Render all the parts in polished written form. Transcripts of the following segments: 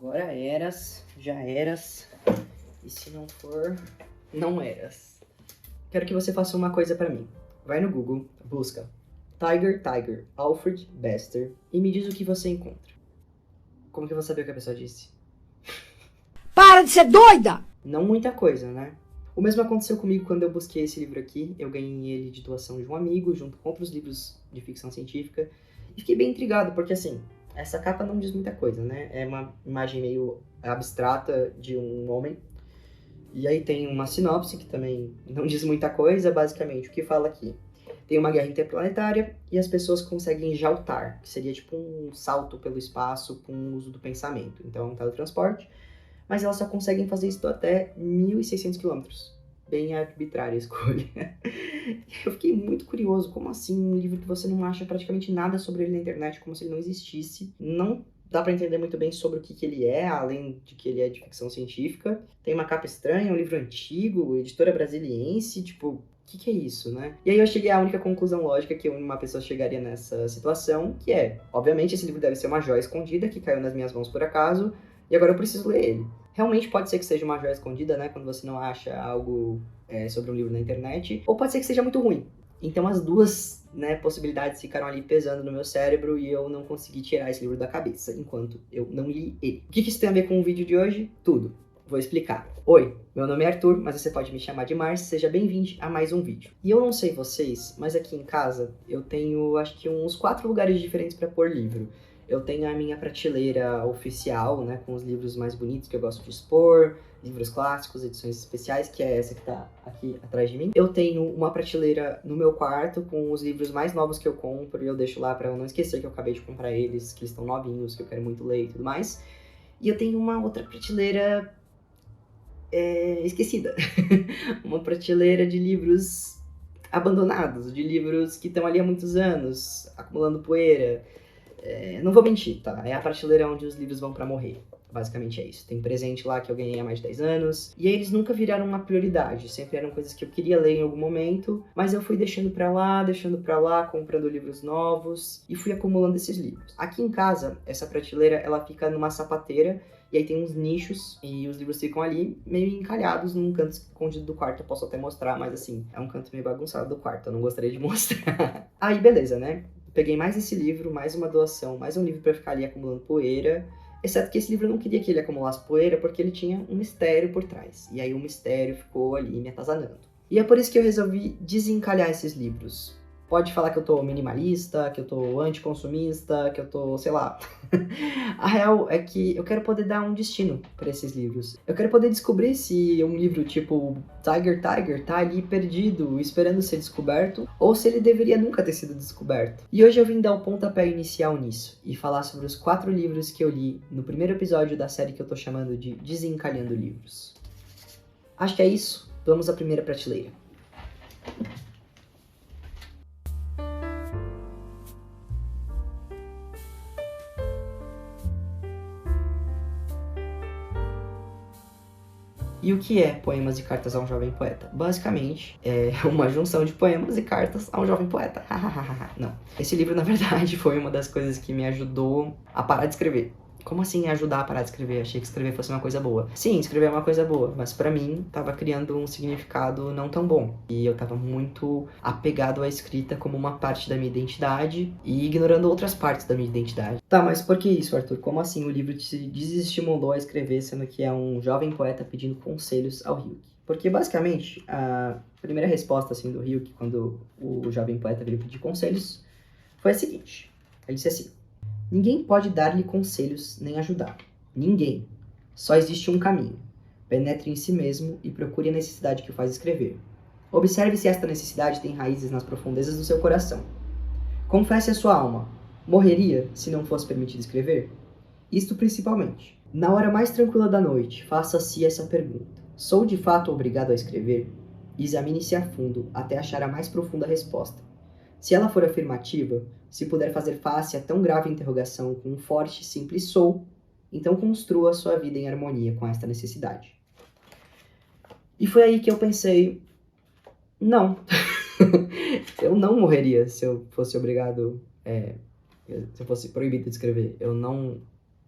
Agora eras, já eras, e se não for, não eras. Quero que você faça uma coisa pra mim. Vai no Google, busca Tiger, Alfred Bester e me diz o que você encontra. Como que eu vou saber o que a pessoa disse? Para de ser doida! Não muita coisa, né? O mesmo aconteceu comigo quando eu busquei esse livro aqui. Eu ganhei ele de doação de um amigo, junto com outros livros de ficção científica. E fiquei bem intrigado, porque assim, essa capa não diz muita coisa, né? É uma imagem meio abstrata de um homem. E aí tem uma sinopse que também não diz muita coisa, basicamente. O que fala aqui? Tem uma guerra interplanetária e as pessoas conseguem jaltar, que seria tipo um salto pelo espaço com o uso do pensamento. Então é um teletransporte. Mas elas só conseguem fazer isso até 1.600 quilômetros. Bem arbitrária a escolha. Eu fiquei muito curioso, como assim um livro que você não acha praticamente nada sobre ele na internet, como se ele não existisse. Não dá pra entender muito bem sobre o que ele é, além de que ele é de ficção científica. Tem uma capa estranha, um livro antigo, editora brasiliense, tipo, o que é isso, né? E aí eu cheguei à única conclusão lógica que uma pessoa chegaria nessa situação, que é, obviamente esse livro deve ser uma joia escondida que caiu nas minhas mãos por acaso, e agora eu preciso ler ele. Realmente pode ser que seja uma joia escondida, né? Quando você não acha algo sobre um livro na internet. Ou pode ser que seja muito ruim. Então as duas, né, possibilidades ficaram ali pesando no meu cérebro e eu não consegui tirar esse livro da cabeça enquanto eu não li ele. O que isso tem a ver com o vídeo de hoje? Tudo. Vou explicar. Oi, meu nome é Arthur, mas você pode me chamar de Márcio. Seja bem-vindo a mais um vídeo. E eu não sei vocês, mas aqui em casa eu tenho acho que uns 4 lugares diferentes para pôr livro. Eu tenho a minha prateleira oficial, né, com os livros mais bonitos que eu gosto de expor, livros clássicos, edições especiais, que é essa que tá aqui atrás de mim. Eu tenho uma prateleira no meu quarto com os livros mais novos que eu compro e eu deixo lá pra eu não esquecer que eu acabei de comprar eles, que eles estão novinhos, que eu quero muito ler e tudo mais. E eu tenho uma outra prateleira esquecida. Uma prateleira de livros abandonados, de livros que estão ali há muitos anos, acumulando poeira. Não vou mentir, tá? É a prateleira onde os livros vão pra morrer. Basicamente é isso. Tem presente lá que eu ganhei há mais de 10 anos. E aí eles nunca viraram uma prioridade. Sempre eram coisas que eu queria ler em algum momento. Mas eu fui deixando pra lá, comprando livros novos. E fui acumulando esses livros. Aqui em casa, essa prateleira, ela fica numa sapateira. E aí tem uns nichos. E os livros ficam ali, meio encalhados num canto escondido do quarto. Eu posso até mostrar, mas assim, é um canto meio bagunçado do quarto. Eu não gostaria de mostrar. Aí, beleza, né? Peguei mais esse livro, mais uma doação, mais um livro pra ficar ali acumulando poeira. Exceto que esse livro eu não queria que ele acumulasse poeira, porque ele tinha um mistério por trás. E aí o mistério ficou ali me atazanando. E é por isso que eu resolvi desencalhar esses livros. Pode falar que eu tô minimalista, que eu tô anticonsumista, que eu tô, sei lá. A real é que eu quero poder dar um destino pra esses livros. Eu quero poder descobrir se um livro tipo Tiger tá ali perdido, esperando ser descoberto, ou se ele deveria nunca ter sido descoberto. E hoje eu vim dar o pontapé inicial nisso, e falar sobre os 4 livros que eu li no primeiro episódio da série que eu tô chamando de Desencalhando Livros. Acho que é isso. Vamos à primeira prateleira. E o que é Poemas e Cartas a um Jovem Poeta? Basicamente, é uma junção de poemas e cartas a um jovem poeta. Não. Esse livro, na verdade, foi uma das coisas que me ajudou a parar de escrever. Como assim ajudar a parar de escrever? Achei que escrever fosse uma coisa boa. Sim, escrever é uma coisa boa, mas pra mim tava criando um significado não tão bom. E eu tava muito apegado à escrita como uma parte da minha identidade e ignorando outras partes da minha identidade. Tá, mas por que isso, Arthur? Como assim o livro te desestimulou a escrever, sendo que é um jovem poeta pedindo conselhos ao Ryuk? Porque basicamente, a primeira resposta assim, do Ryuk, quando o jovem poeta veio pedir conselhos, foi a seguinte. Ele disse assim: ninguém pode dar-lhe conselhos nem ajudar. Ninguém. Só existe um caminho. Penetre em si mesmo e procure a necessidade que o faz escrever. Observe se esta necessidade tem raízes nas profundezas do seu coração. Confesse a sua alma. Morreria se não fosse permitido escrever? Isto principalmente. Na hora mais tranquila da noite, faça a si essa pergunta. Sou de fato obrigado a escrever? Examine-se a fundo até achar a mais profunda resposta. Se ela for afirmativa, se puder fazer face a tão grave interrogação com um forte e simples sou, então construa sua vida em harmonia com esta necessidade. E foi aí que eu pensei, não. Eu não morreria se eu fosse obrigado, se eu fosse proibido de escrever. Eu não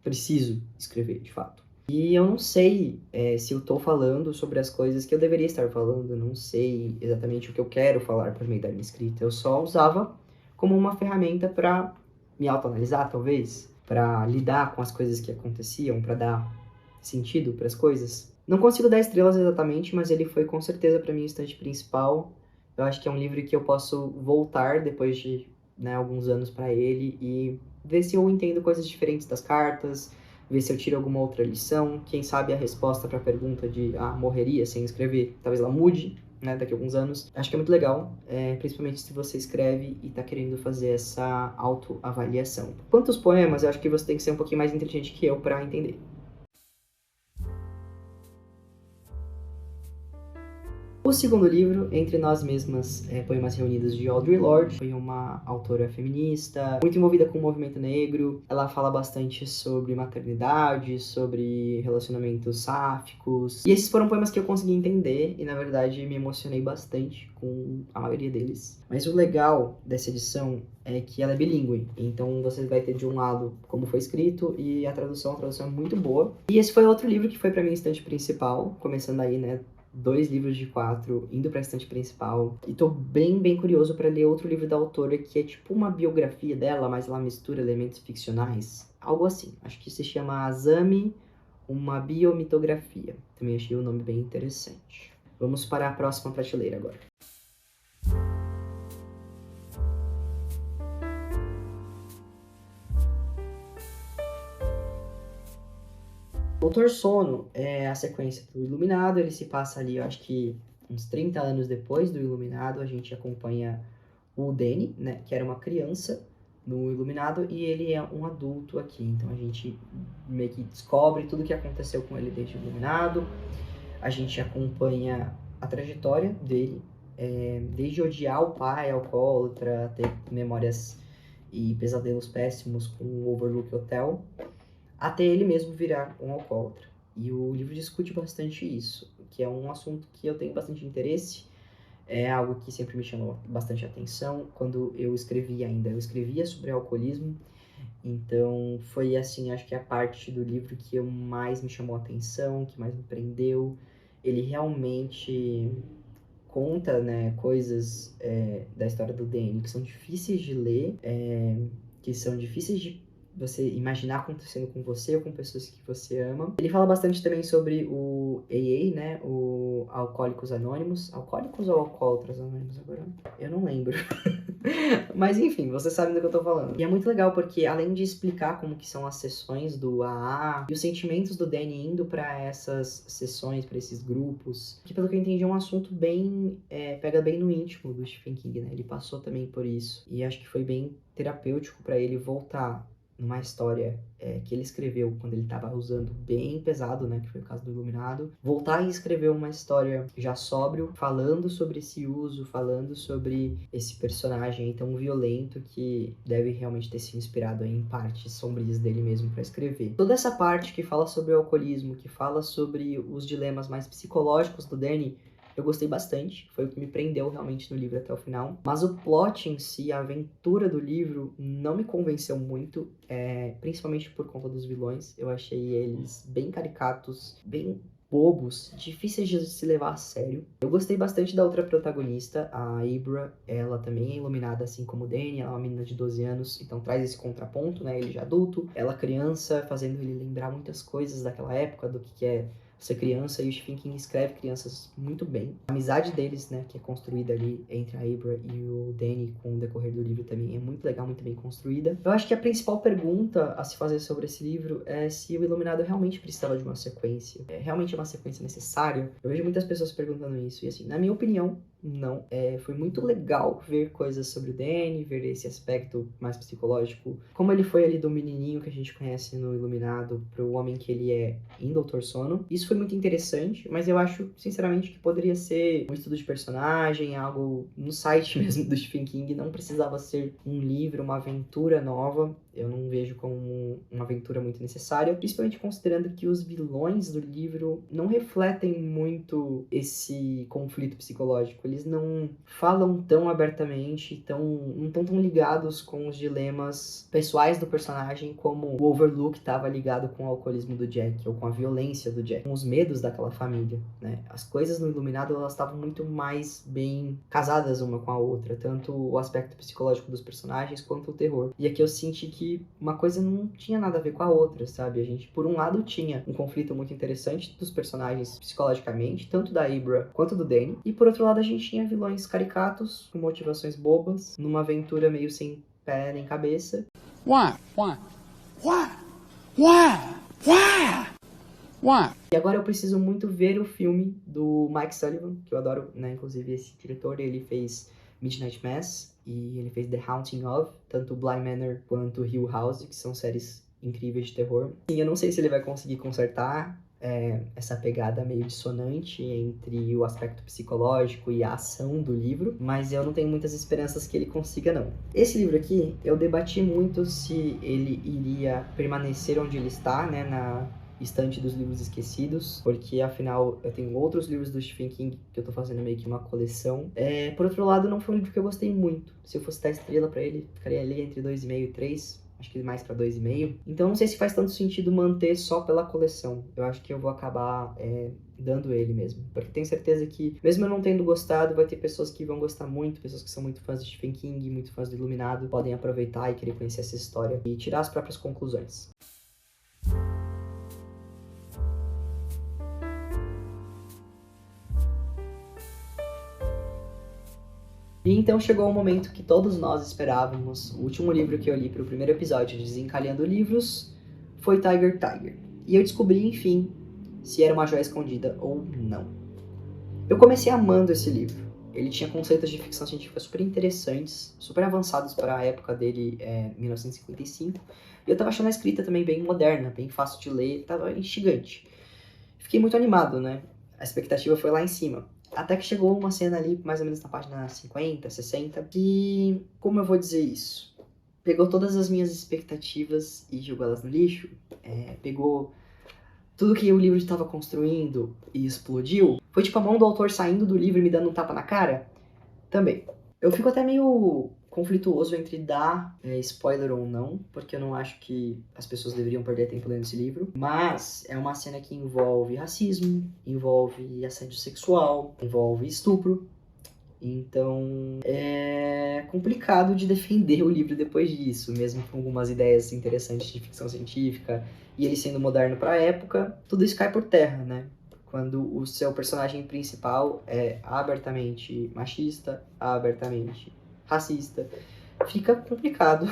preciso escrever, de fato. E eu não sei se eu tô falando sobre as coisas que eu deveria estar falando, eu não sei exatamente o que eu quero falar por meio da minha escrita. Eu só usava como uma ferramenta para me autoanalisar, talvez, para lidar com as coisas que aconteciam, para dar sentido para as coisas. Não consigo dar estrelas exatamente, mas ele foi com certeza para mim o estante principal. Eu acho que é um livro que eu posso voltar depois de, né, alguns anos para ele e ver se eu entendo coisas diferentes das cartas, ver se eu tiro alguma outra lição, quem sabe a resposta para a pergunta de morreria sem escrever, talvez ela mude, né, daqui a alguns anos. Acho que é muito legal, principalmente se você escreve e está querendo fazer essa autoavaliação. Quanto aos poemas, eu acho que você tem que ser um pouquinho mais inteligente que eu para entender. O segundo livro, Entre Nós Mesmas, Poemas Reunidos, de Audre Lorde, foi uma autora feminista, muito envolvida com o movimento negro. Ela fala bastante sobre maternidade, sobre relacionamentos sáficos. E esses foram poemas que eu consegui entender e, na verdade, me emocionei bastante com a maioria deles. Mas o legal dessa edição é que ela é bilíngue. Então você vai ter de um lado como foi escrito e a tradução é muito boa. E esse foi outro livro que foi pra minha estante principal, começando aí, né? 2 livros de 4, indo pra estante principal. E tô bem curioso pra ler outro livro da autora, que é tipo uma biografia dela, mas ela mistura elementos ficcionais. Algo assim. Acho que se chama Azami, uma biomitografia. Também achei o nome bem interessante. Vamos para a próxima prateleira agora. Doutor Sono é a sequência do Iluminado, ele se passa ali, eu acho que uns 30 anos depois do Iluminado. A gente acompanha o Danny, né, que era uma criança no Iluminado, e ele é um adulto aqui. Então a gente meio que descobre tudo o que aconteceu com ele desde o Iluminado. A gente acompanha a trajetória dele, desde odiar o pai alcoólatra, ter memórias e pesadelos péssimos com o Overlook Hotel, até ele mesmo virar um alcoólatra. E o livro discute bastante isso, que é um assunto que eu tenho bastante interesse, é algo que sempre me chamou bastante atenção. Quando eu escrevia sobre alcoolismo, então foi assim, acho que a parte do livro que mais me chamou a atenção, que mais me prendeu. Ele realmente conta, né, coisas da história do Danny que são difíceis de ler, que são difíceis de você imaginar acontecendo com você ou com pessoas que você ama. Ele fala bastante também sobre o AA, né? O Alcoólicos Anônimos. Alcoólicos ou Alcoólatras Anônimos agora? Eu não lembro. Mas enfim, você sabe do que eu tô falando. E é muito legal porque, além de explicar como que são as sessões do AA e os sentimentos do Danny indo para essas sessões, para esses grupos, que pelo que eu entendi é um assunto bem... pega bem no íntimo do Stephen King, né? Ele passou também por isso. E acho que foi bem terapêutico para ele voltar numa história que ele escreveu quando ele estava usando bem pesado, né, que foi o caso do Iluminado, voltar e escrever uma história já sóbrio, falando sobre esse uso, falando sobre esse personagem tão violento que deve realmente ter se inspirado em partes sombrias dele mesmo para escrever. Toda essa parte que fala sobre o alcoolismo, que fala sobre os dilemas mais psicológicos do Danny, eu gostei bastante, foi o que me prendeu realmente no livro até o final. Mas o plot em si, a aventura do livro, não me convenceu muito, principalmente por conta dos vilões. Eu achei eles bem caricatos, bem bobos, difíceis de se levar a sério. Eu gostei bastante da outra protagonista, a Ibra. Ela também é iluminada, assim como o Danny. Ela é uma menina de 12 anos, então traz esse contraponto, né? Ele já adulto, ela criança, fazendo ele lembrar muitas coisas daquela época, do que é ser criança, e o Stephen King escreve crianças muito bem. A amizade deles, né, que é construída ali entre a Ibra e o Danny com o decorrer do livro também é muito legal, muito bem construída. Eu acho que a principal pergunta a se fazer sobre esse livro é se o Iluminado realmente precisava de uma sequência. Realmente é uma sequência necessária? Eu vejo muitas pessoas perguntando isso, e assim, na minha opinião, não. Foi muito legal ver coisas sobre o Danny, ver esse aspecto mais psicológico, como ele foi ali do menininho que a gente conhece no Iluminado pro homem que ele é em Doutor Sono. Isso foi muito interessante, mas eu acho, sinceramente, que poderia ser um estudo de personagem, algo no site mesmo do Stephen King, não precisava ser um livro, uma aventura nova. Eu não vejo como uma aventura muito necessária, principalmente considerando que os vilões do livro não refletem muito esse conflito psicológico. Eles não falam tão abertamente, não estão tão ligados com os dilemas pessoais do personagem como o Overlook estava ligado com o alcoolismo do Jack, ou com a violência do Jack, com os medos daquela família, né? As coisas no Iluminado, elas estavam muito mais bem casadas uma com a outra, tanto o aspecto psicológico dos personagens quanto o terror. E aqui eu senti que uma coisa não tinha nada a ver com a outra, sabe? A gente, por um lado, tinha um conflito muito interessante dos personagens psicologicamente, tanto da Ibra quanto do Danny, e por outro lado a gente tinha vilões caricatos, com motivações bobas, numa aventura meio sem pé nem cabeça. Why? Why? Why? Why? Why? Why? E agora eu preciso muito ver o filme do Mike Sullivan, que eu adoro, né? Inclusive esse diretor, ele fez Midnight Mass e ele fez The Haunting of, tanto Bly Manor quanto Hill House, que são séries incríveis de terror. E eu não sei se ele vai conseguir consertar essa pegada meio dissonante entre o aspecto psicológico e a ação do livro, mas eu não tenho muitas esperanças que ele consiga, não. Esse livro aqui, eu debati muito se ele iria permanecer onde ele está, né, na estante dos livros esquecidos, porque afinal eu tenho outros livros do Stephen King que eu tô fazendo meio que uma coleção. Por outro lado, não foi um livro que eu gostei muito. Se eu fosse dar estrela pra ele, ficaria ali entre 2,5 e 3. Acho que mais pra 2,5. Então não sei se faz tanto sentido manter só pela coleção. Eu acho que eu vou acabar dando ele mesmo. Porque tenho certeza que, mesmo eu não tendo gostado, vai ter pessoas que vão gostar muito, pessoas que são muito fãs de Stephen King, muito fãs do Iluminado, podem aproveitar e querer conhecer essa história e tirar as próprias conclusões. E então chegou o momento que todos nós esperávamos. O último livro que eu li para o primeiro episódio de Desencalhando Livros foi Tiger, Tiger. E eu descobri, enfim, se era uma joia escondida ou não. Eu comecei amando esse livro. Ele tinha conceitos de ficção científica super interessantes, super avançados para a época dele, 1955. E eu tava achando a escrita também bem moderna, bem fácil de ler, tava instigante. Fiquei muito animado, né? A expectativa foi lá em cima. Até que chegou uma cena ali, mais ou menos na página 50, 60, que, como eu vou dizer isso? Pegou todas as minhas expectativas e jogou elas no lixo. Pegou tudo que o livro estava construindo e explodiu. Foi tipo a mão do autor saindo do livro e me dando um tapa na cara? Também. Eu fico até meio conflituoso entre dar spoiler ou não, porque eu não acho que as pessoas deveriam perder tempo lendo esse livro, mas é uma cena que envolve racismo, envolve assédio sexual, envolve estupro, então é complicado de defender o livro depois disso, mesmo com algumas ideias interessantes de ficção científica, e ele sendo moderno para a época, tudo isso cai por terra, né? Quando o seu personagem principal é abertamente machista, abertamente racista, fica complicado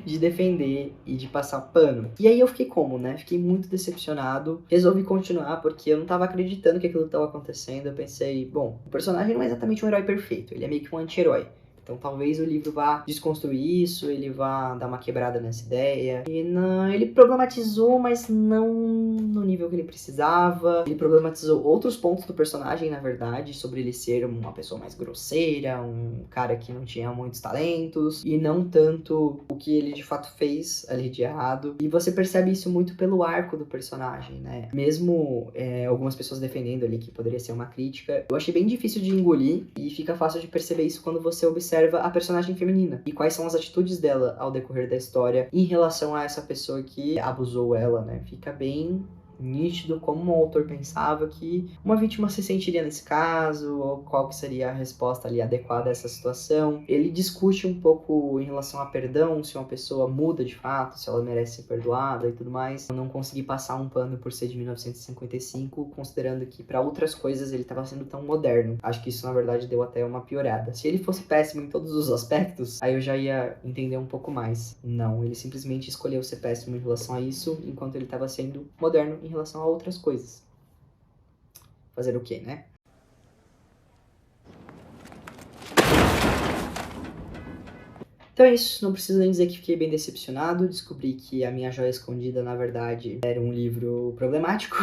de defender e de passar pano. E aí eu fiquei como, né? Fiquei muito decepcionado. Resolvi continuar porque eu não tava acreditando que aquilo tava acontecendo. Eu pensei, bom, o personagem não é exatamente um herói perfeito, ele é meio que um anti-herói. Então talvez o livro vá desconstruir isso, ele vá dar uma quebrada nessa ideia. E não, ele problematizou, mas não no nível que ele precisava. Ele problematizou outros pontos do personagem, na verdade, sobre ele ser uma pessoa mais grosseira, um cara que não tinha muitos talentos, e não tanto o que ele de fato fez ali de errado. E você percebe isso muito pelo arco do personagem, né? Mesmo algumas pessoas defendendo ali que poderia ser uma crítica, eu achei bem difícil de engolir, e fica fácil de perceber isso quando você observa a personagem feminina e quais são as atitudes dela ao decorrer da história em relação a essa pessoa que abusou ela, né? Fica bem nítido como o autor pensava que uma vítima se sentiria nesse caso, ou qual que seria a resposta ali adequada a essa situação. Ele discute um pouco em relação a perdão, se uma pessoa muda de fato, se ela merece ser perdoada e tudo mais. Eu não consegui passar um pano por ser de 1955, considerando que para outras coisas ele estava sendo tão moderno. Acho que isso na verdade deu até uma piorada. Se ele fosse péssimo em todos os aspectos, aí eu já ia entender um pouco mais. Não, ele simplesmente escolheu ser péssimo em relação a isso, enquanto ele estava sendo moderno em relação a outras coisas. Fazer o quê, né? Então é isso, não preciso nem dizer que fiquei bem decepcionado, descobri que A Minha Joia Escondida, na verdade, era um livro problemático.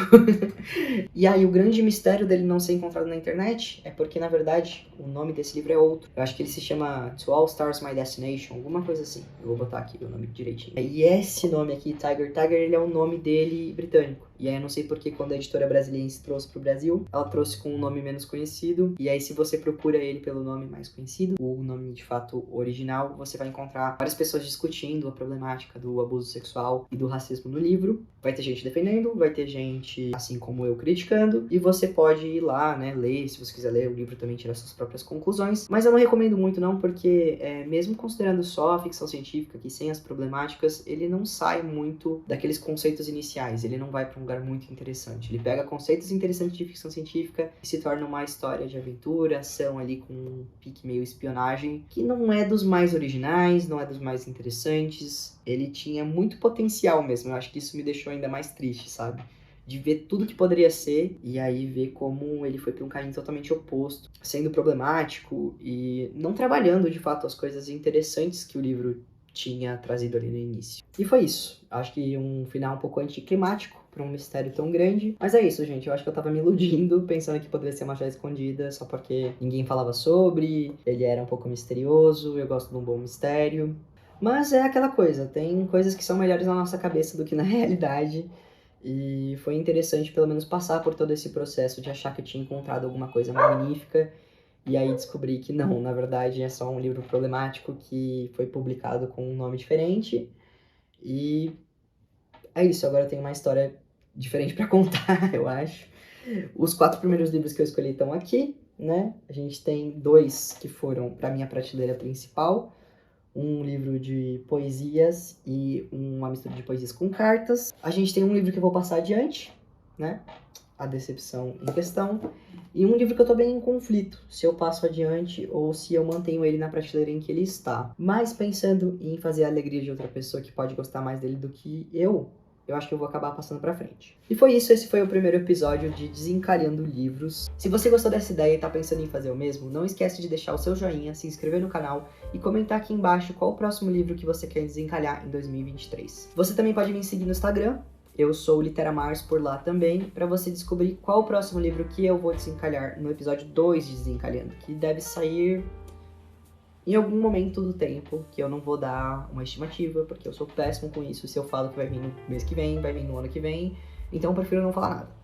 E aí o grande mistério dele não ser encontrado na internet é porque, na verdade, o nome desse livro é outro. Eu acho que ele se chama To All Stars My Destination, alguma coisa assim. Eu vou botar aqui o nome direitinho. E esse nome aqui, Tiger, ele é o nome dele britânico. E aí eu não sei porque quando a editora brasiliense trouxe pro Brasil, ela trouxe com um nome menos conhecido. E aí se você procura ele pelo nome mais conhecido, o nome de fato original, você vai encontrar várias pessoas discutindo a problemática do abuso sexual e do racismo no livro. Vai ter gente defendendo, vai ter gente, assim como eu, criticando. E você pode ir lá, né, ler, se você quiser ler o livro também, tirar suas próprias conclusões. Mas eu não recomendo muito não, porque mesmo considerando só a ficção científica, que sem as problemáticas, ele não sai muito daqueles conceitos iniciais. Ele não vai para um lugar muito interessante. Ele pega conceitos interessantes de ficção científica e se torna uma história de aventura, ação ali com um pique meio espionagem, que não é dos mais originais, não é dos mais interessantes. Ele tinha muito potencial mesmo. Eu acho que isso me deixou ainda mais triste, sabe? De ver tudo que poderia ser e aí ver como ele foi para um caminho totalmente oposto, sendo problemático e não trabalhando de fato as coisas interessantes que o livro tinha trazido ali no início. E foi isso. Acho que um final um pouco anticlimático para um mistério tão grande. Mas é isso, gente. Eu acho que eu tava me iludindo, pensando que poderia ser uma joia escondida, só porque ninguém falava sobre, ele era um pouco misterioso, eu gosto de um bom mistério. Mas é aquela coisa, tem coisas que são melhores na nossa cabeça do que na realidade. E foi interessante pelo menos passar por todo esse processo de achar que eu tinha encontrado alguma coisa magnífica. E aí descobri que não, na verdade é só um livro problemático que foi publicado com um nome diferente. E é isso, agora eu tenho uma história diferente pra contar, eu acho. Os 4 primeiros livros que eu escolhi estão aqui, né? A gente tem 2 que foram pra minha prateleira principal. Um livro de poesias e uma mistura de poesias com cartas. A gente tem um livro que eu vou passar adiante, né? A Decepção em Questão. E um livro que eu tô bem em conflito, se eu passo adiante ou se eu mantenho ele na prateleira em que ele está. Mas pensando em fazer a alegria de outra pessoa que pode gostar mais dele do que eu acho que eu vou acabar passando pra frente. E foi isso, esse foi o primeiro episódio de Desencalhando Livros. Se você gostou dessa ideia e tá pensando em fazer o mesmo, não esquece de deixar o seu joinha, se inscrever no canal e comentar aqui embaixo qual o próximo livro que você quer desencalhar em 2023. Você também pode me seguir no Instagram, eu sou o Literamars por lá também, para você descobrir qual o próximo livro que eu vou desencalhar no episódio 2 de Desencalhando, que deve sair em algum momento do tempo, que eu não vou dar uma estimativa, porque eu sou péssimo com isso. Se eu falo que vai vir no mês que vem, vai vir no ano que vem, então eu prefiro não falar nada.